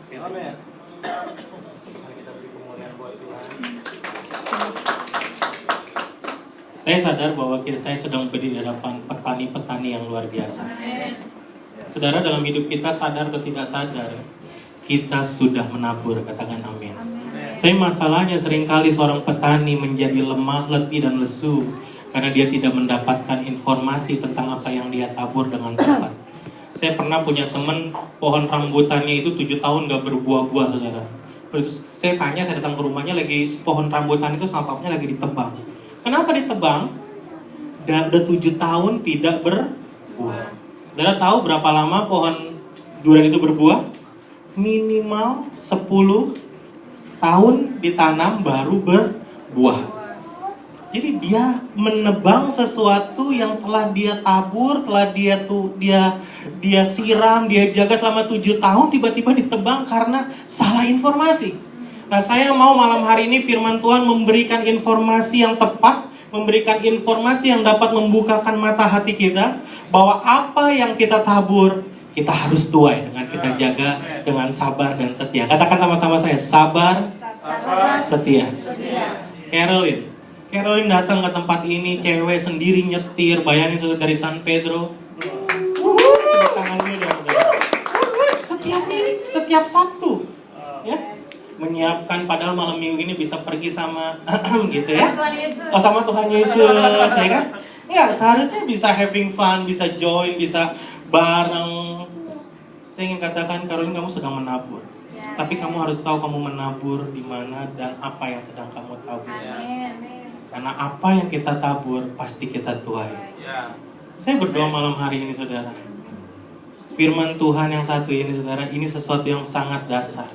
Amin. Mari kita beri kemuliaan buat Tuhan. Saya sadar bahwa saya sedang berdiri di hadapan petani-petani yang luar biasa. Saudara, dalam hidup kita sadar atau tidak sadar, kita sudah menabur, katakan amin. Tapi masalahnya seringkali seorang petani menjadi lemah, letih, dan lesu karena dia tidak mendapatkan informasi tentang apa yang dia tabur dengan tepat. Saya pernah punya teman, pohon rambutannya itu 7 tahun gak berbuah-buah, saudara. Terus saya tanya, saya datang ke rumahnya, lagi pohon rambutan itu sampahnya lagi ditebang. Kenapa ditebang? Udah 7 tahun tidak berbuah. Saudara tahu berapa lama pohon durian itu berbuah? Minimal 10 tahun ditanam baru berbuah. Jadi dia menebang sesuatu yang telah dia tabur, telah dia siram, dia jaga selama 7 tahun, tiba-tiba ditebang karena salah informasi. Nah, saya mau malam hari ini firman Tuhan memberikan informasi yang tepat, memberikan informasi yang dapat membukakan mata hati kita bahwa apa yang kita tabur kita harus tuai dengan kita jaga dengan sabar dan setia. Katakan sama-sama saya, sabar, setia. Caroline datang ke tempat ini, cewek sendiri nyetir, bayangin sudah dari San Pedro. Tangan dia dong. Setiap Sabtu, ya, menyiapkan, padahal malam minggu ini bisa pergi sama gitu ya. Oh, sama Tuhan Yesus, ya kan? Enggak, seharusnya bisa having fun, bisa join, bisa bareng. Saya ingin katakan, Caroline, kamu sedang menabur. Tapi kamu harus tahu kamu menabur di mana dan apa yang sedang kamu tabur. Karena apa yang kita tabur pasti kita tuai. Saya berdoa malam hari ini, saudara. Firman Tuhan yang satu ini, saudara, ini sesuatu yang sangat dasar,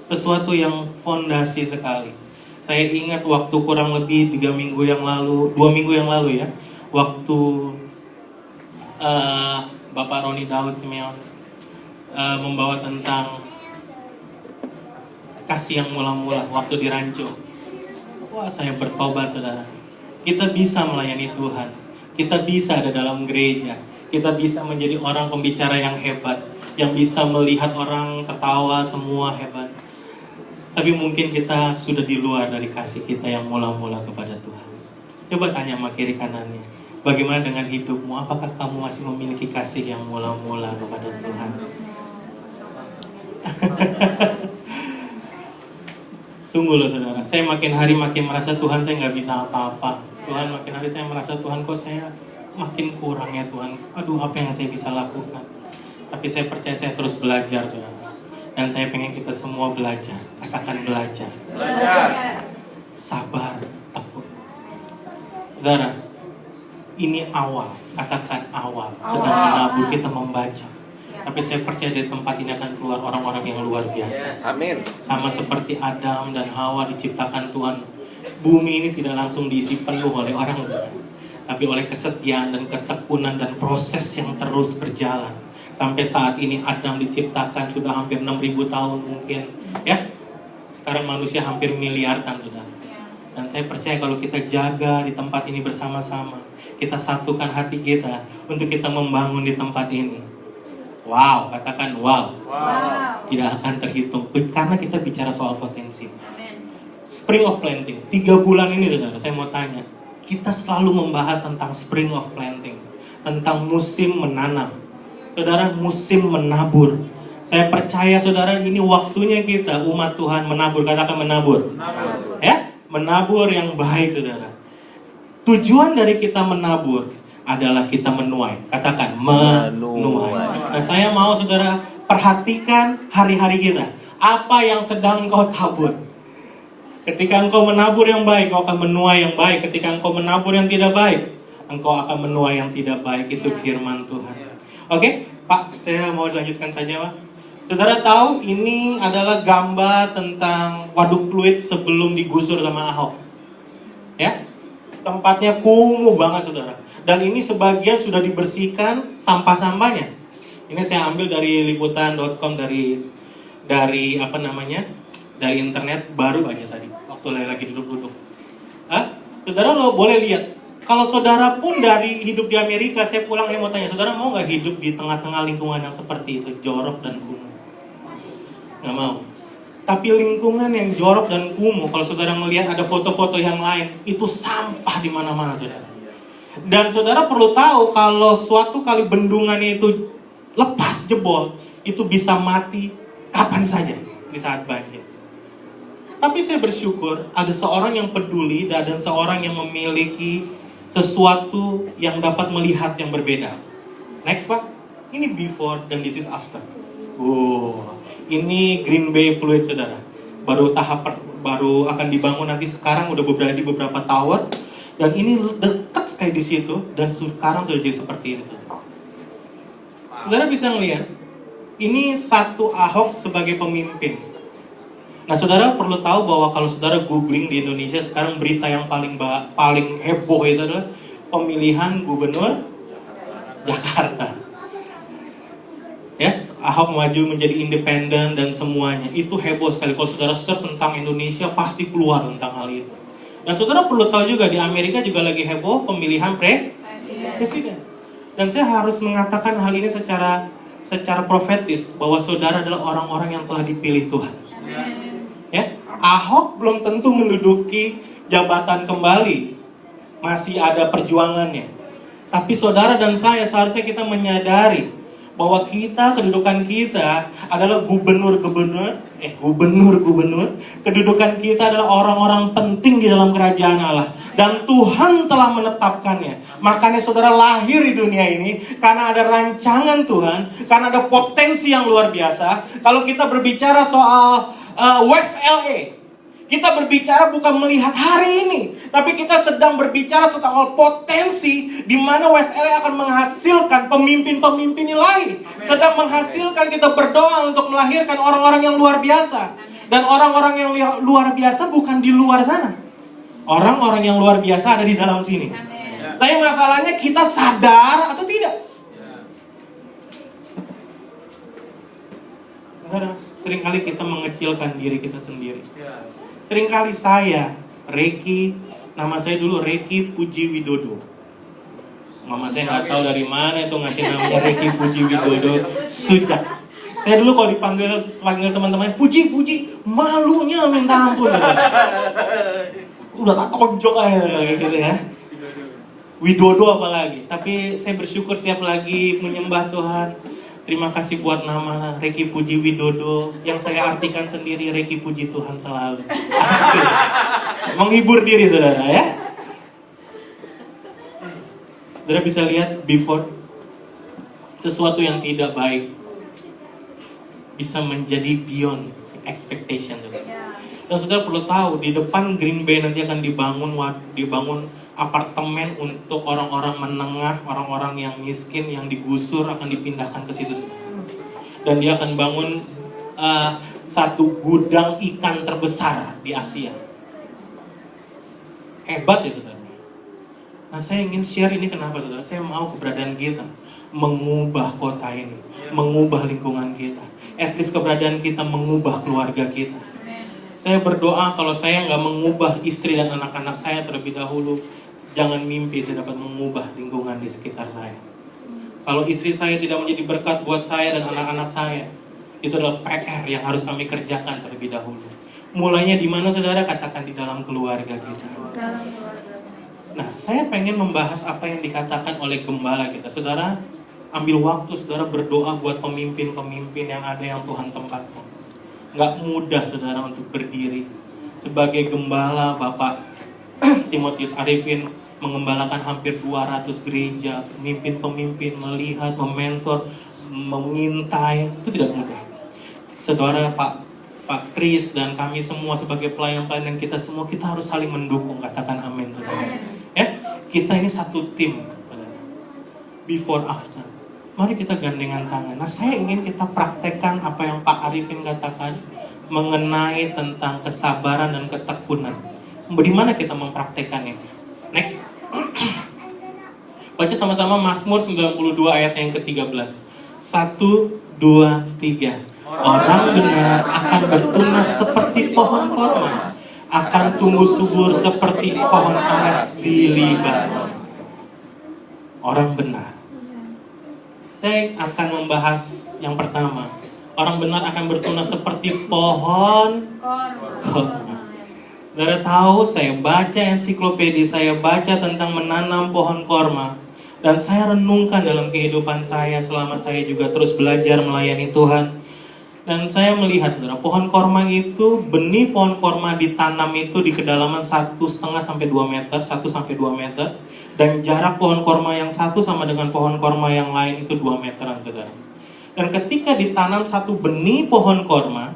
sesuatu yang fondasi sekali. Saya ingat waktu kurang lebih 2 minggu yang lalu ya, waktu Bapak Roni Daud Simeon membawa tentang kasih yang mula-mula waktu di Rancho. Wah, saya bertobat, saudara. Kita bisa melayani Tuhan. Kita bisa ada dalam gereja. Kita bisa menjadi orang pembicara yang hebat, yang bisa melihat orang tertawa, semua hebat. Tapi mungkin kita sudah di luar dari kasih kita yang mula-mula kepada Tuhan. Coba tanya sama kiri kanannya, bagaimana dengan hidupmu? Apakah kamu masih memiliki kasih yang mula-mula kepada Tuhan? Sungguh loh, saudara, saya makin hari makin merasa Tuhan saya nggak bisa apa-apa. Tuhan, makin hari saya merasa Tuhan kok saya makin kurang ya Tuhan. Aduh, apa yang saya bisa lakukan? Tapi saya percaya saya terus belajar, saudara. Dan saya pengen kita semua belajar. Katakan belajar. Sabar, tekun. Saudara, ini awal. Katakan awal. Sedang menabur, kita membaca. Tapi saya percaya dari tempat ini akan keluar orang-orang yang luar biasa. Amin. Sama seperti Adam dan Hawa diciptakan Tuhan. Bumi ini tidak langsung diisi penuh oleh orang, tapi oleh kesetiaan dan ketekunan dan proses yang terus berjalan. Sampai saat ini Adam diciptakan sudah hampir 6.000 tahun mungkin, ya. Sekarang manusia hampir miliaran, saudara. Dan saya percaya kalau kita jaga di tempat ini bersama-sama, kita satukan hati kita untuk kita membangun di tempat ini. Wow, katakan wow. Tidak akan terhitung karena kita bicara soal potensi. Spring of planting, 3 bulan ini, saudara, saya mau tanya, kita selalu membahas tentang spring of planting, tentang musim menanam. Saudara, musim menabur. Saya percaya, saudara, ini waktunya kita umat Tuhan menabur. Katakan menabur. Ya, menabur yang baik, saudara. Tujuan dari kita menabur adalah kita menuai. Katakan menuai. Nah, saya mau, saudara, perhatikan hari-hari kita. Apa yang sedang engkau tabur? Ketika engkau menabur yang baik, engkau akan menuai yang baik. Ketika engkau menabur yang tidak baik, engkau akan menuai yang tidak baik. Itu firman Tuhan. Oke, Pak, saya mau lanjutkan saja, Pak. Saudara tahu ini adalah gambar tentang Waduk Pluit sebelum digusur sama Ahok. Ya, tempatnya kumuh banget, saudara. Dan ini sebagian sudah dibersihkan sampah-sampahnya. Ini saya ambil dari liputan.com, dari dari internet baru aja tadi waktu lagi duduk-duduk. Saudara lo boleh lihat. Kalau saudara pun dari hidup di Amerika, saya pulang mau tanya, saudara mau nggak hidup di tengah-tengah lingkungan yang seperti itu, jorok dan kumuh? nggak mau. Tapi lingkungan yang jorok dan kumuh, kalau saudara melihat ada foto-foto yang lain, itu sampah di mana-mana, saudara. Dan saudara perlu tahu kalau suatu kali bendungannya itu lepas jebol, itu bisa mati kapan saja di saat banjir. Tapi saya bersyukur ada seorang yang peduli dan seorang yang memiliki sesuatu yang dapat melihat yang berbeda. Next Pak, ini before dan this is after. Ini Green Bay Fluid, saudara. Baru akan dibangun nanti, sekarang udah beberapa tower, dan ini dekat sekali di situ, dan sekarang sudah jadi seperti ini, saudara. Saudara bisa melihat, ini satu Ahok sebagai pemimpin. Nah, saudara perlu tahu bahwa kalau saudara googling di Indonesia sekarang, berita yang paling heboh itu adalah pemilihan gubernur Jakarta. Ya, Ahok maju menjadi independen dan semuanya. Itu heboh sekali. Kalau saudara search tentang Indonesia, pasti keluar tentang hal itu. Dan saudara perlu tahu juga di Amerika juga lagi heboh pemilihan presiden. Dan saya harus mengatakan hal ini secara profetis bahwa saudara adalah orang-orang yang telah dipilih Tuhan. Ya, Ahok belum tentu menduduki jabatan kembali, masih ada perjuangannya. Tapi saudara dan saya seharusnya kita menyadari bahwa kedudukan kita adalah gubernur. Kedudukan kita adalah orang-orang penting di dalam kerajaan Allah. Dan Tuhan telah menetapkannya. Makanya saudara lahir di dunia ini karena ada rancangan Tuhan, karena ada potensi yang luar biasa. Kalau kita berbicara soal West LA, kita berbicara bukan melihat hari ini, tapi kita sedang berbicara tentang potensi di mana West LA akan menghasilkan pemimpin-pemimpin ilahi. Sedang menghasilkan, kita berdoa untuk melahirkan orang-orang yang luar biasa. Dan orang-orang yang luar biasa bukan di luar sana. Orang-orang yang luar biasa ada di dalam sini. Tapi masalahnya kita sadar atau tidak? Seringkali kita mengecilkan diri kita sendiri. Seringkali saya, nama saya dulu Reki Puji Widodo. Mama saya nggak tahu dari mana itu ngasih namanya Reki Puji Widodo Sujak. Saya dulu kalau dipanggil teman-teman Puji, malunya minta ampun. Udah tak tonjok aja kayak gitu ya. Widodo apalagi. Tapi saya bersyukur setiap lagi menyembah Tuhan. Terima kasih buat nama Reki Puji Widodo, yang saya artikan sendiri Reki Puji Tuhan selalu. Asik. Menghibur diri saudara ya. Saudara bisa lihat before, sesuatu yang tidak baik bisa menjadi beyond expectation. Dan saudara perlu tahu, di depan Green Bay nanti akan dibangun apartemen untuk orang-orang menengah, orang-orang yang miskin, yang digusur akan dipindahkan ke situ. Dan dia akan bangun satu gudang ikan terbesar di Asia. Hebat ya saudara. Nah, saya ingin share ini kenapa saudara? Saya mau keberadaan kita mengubah kota ini, mengubah lingkungan kita. At least keberadaan kita mengubah keluarga kita. Saya berdoa kalau saya nggak mengubah istri dan anak-anak saya terlebih dahulu, jangan mimpi saya dapat mengubah lingkungan di sekitar saya. Kalau istri saya tidak menjadi berkat buat saya dan anak-anak saya, itu adalah PR yang harus kami kerjakan terlebih dahulu. Mulainya di mana saudara? Katakan di dalam keluarga kita. Nah, saya pengen membahas apa yang dikatakan oleh gembala kita. Saudara, ambil waktu saudara berdoa buat pemimpin-pemimpin yang ada yang Tuhan tempatkan. Nggak mudah saudara untuk berdiri sebagai gembala. Bapak Timotius Arifin mengembalakan hampir 200 gereja, pemimpin-pemimpin, melihat, mementor, mengintai, itu tidak mudah. Saudara Pak Kris dan kami semua sebagai pelayan-pelayan kita semua, kita harus saling mendukung. Katakan amin saudara. Ya, kita ini satu tim. Before after. Mari kita gandengan tangan. Nah, saya ingin kita praktekkan apa yang Pak Arifin katakan mengenai tentang kesabaran dan ketekunan. Di mana kita mempraktekannya? Next. Baca sama-sama Mazmur 92 ayat yang ke-13. 1, 2, 3. Orang benar akan bertunas seperti pohon korma, akan tumbuh subur seperti pohon ares di Libanon. Orang benar. Saya akan membahas yang pertama, Orang benar akan bertunas seperti pohon korma. Saudara tahu, saya baca ensiklopedia, saya baca tentang menanam pohon korma. Dan saya renungkan dalam kehidupan saya selama saya juga terus belajar melayani Tuhan. Dan saya melihat, saudara, pohon korma itu, benih pohon korma ditanam itu di kedalaman 1,5 sampai 2 meter, 1 sampai 2 meter. Dan jarak pohon korma yang satu sama dengan pohon korma yang lain itu 2 meteran, saudara. Dan ketika ditanam satu benih pohon korma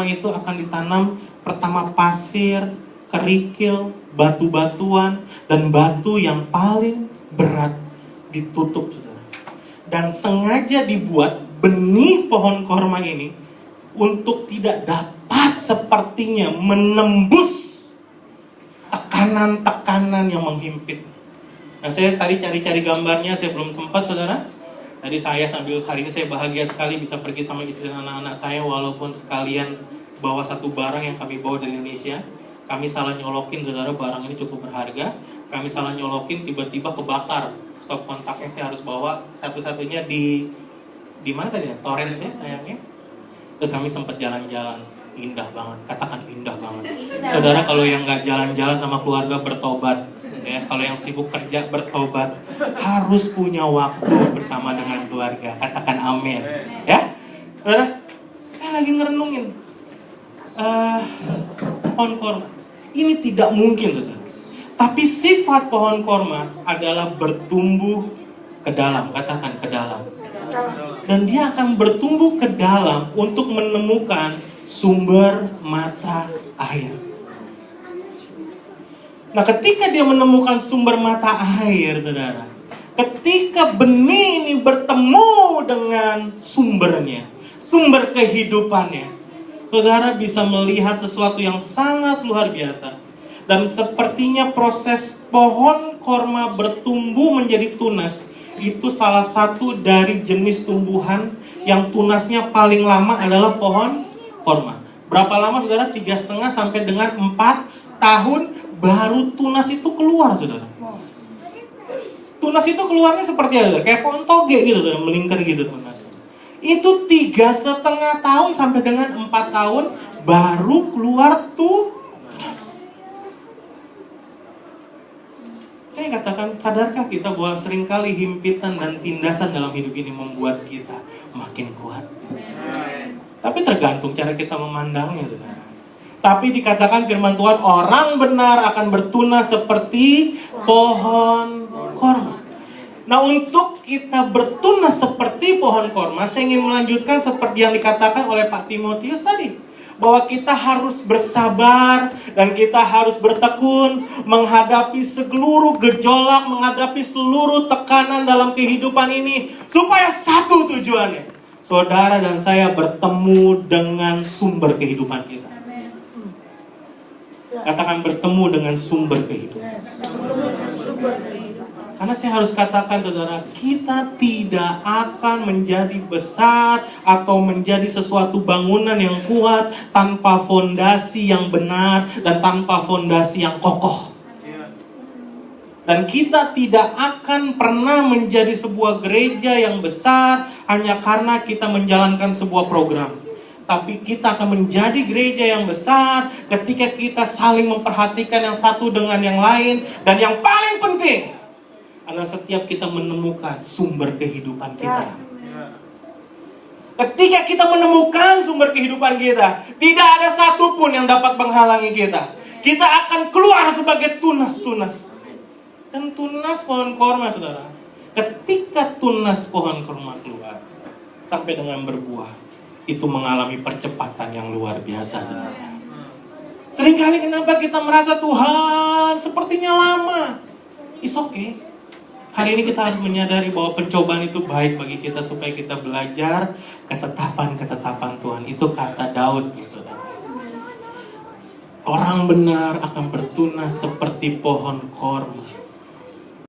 itu akan ditanam pertama pasir, kerikil, batu-batuan, dan batu yang paling berat ditutup, saudara. Dan sengaja dibuat benih pohon korma ini untuk tidak dapat sepertinya menembus tekanan-tekanan yang menghimpit. Nah, saya tadi cari-cari gambarnya, saya belum sempat, saudara. Tadi saya sambil hari ini saya bahagia sekali bisa pergi sama istri dan anak-anak saya, walaupun sekalian bawa satu barang yang kami bawa dari Indonesia. Kami salah nyolokin, saudara, barang ini cukup berharga. Kami salah nyolokin, tiba-tiba kebakar. Stop kontaknya saya harus bawa satu-satunya di mana tadi ya? Torrens ya sayangnya. Terus kami sempat jalan-jalan. Indah banget, katakan indah banget. Saudara, kalau yang nggak jalan-jalan sama keluarga bertobat, ya, kalau yang sibuk kerja bertobat, harus punya waktu bersama dengan keluarga. Katakan amin, ya. Saudara, saya lagi ngerenungin pohon korma. Ini tidak mungkin, saudara. Tapi sifat pohon korma adalah bertumbuh ke dalam. Katakan ke dalam. Dan dia akan bertumbuh ke dalam untuk menemukan sumber mata air. Nah, ketika dia menemukan sumber mata air, saudara, ketika benih ini bertemu dengan sumbernya, sumber kehidupannya, saudara bisa melihat sesuatu yang sangat luar biasa. Dan sepertinya proses pohon korma bertumbuh menjadi tunas, itu salah satu dari jenis tumbuhan yang tunasnya paling lama adalah pohon korma. Berapa lama, saudara? 3,5 sampai dengan 4 tahun baru tunas itu keluar, saudara. Tunas itu keluarnya seperti apa, saudara? Kayak pohon toge gitu, saudara, melingkar gitu tunasnya. Itu 3,5 tahun sampai dengan 4 tahun baru keluar tunas. Saya katakan, sadarkah kita bahwa seringkali himpitan dan tindasan dalam hidup ini membuat kita makin kuat? Tapi tergantung cara kita memandangnya, saudara. Tapi dikatakan firman Tuhan, orang benar akan bertunas seperti pohon korma. Nah, untuk kita bertunas seperti pohon korma, saya ingin melanjutkan seperti yang dikatakan oleh Pak Timotius tadi. Bahwa kita harus bersabar dan kita harus bertekun menghadapi seluruh gejolak, menghadapi seluruh tekanan dalam kehidupan ini. Supaya satu tujuannya, saudara dan saya bertemu dengan sumber kehidupan kita. Katakan bertemu dengan sumber kehidupan. Karena saya harus katakan, saudara, kita tidak akan menjadi besar atau menjadi sesuatu bangunan yang kuat tanpa fondasi yang benar dan tanpa fondasi yang kokoh. Dan kita tidak akan pernah menjadi sebuah gereja yang besar hanya karena kita menjalankan sebuah program. Tapi kita akan menjadi gereja yang besar ketika kita saling memperhatikan yang satu dengan yang lain. Dan yang paling penting adalah setiap kita menemukan sumber kehidupan kita. Ketika kita menemukan sumber kehidupan kita, tidak ada satupun yang dapat menghalangi kita. Kita akan keluar sebagai tunas-tunas. Dan tunas pohon korma, saudara, ketika tunas pohon korma keluar sampai dengan berbuah, itu mengalami percepatan yang luar biasa, saudara. Seringkali kenapa kita merasa Tuhan sepertinya lama? It's okay. Hari ini kita harus menyadari bahwa pencobaan itu baik bagi kita supaya kita belajar ketetapan-ketetapan Tuhan. Itu kata Daud, saudara. Orang benar akan bertunas seperti pohon korma.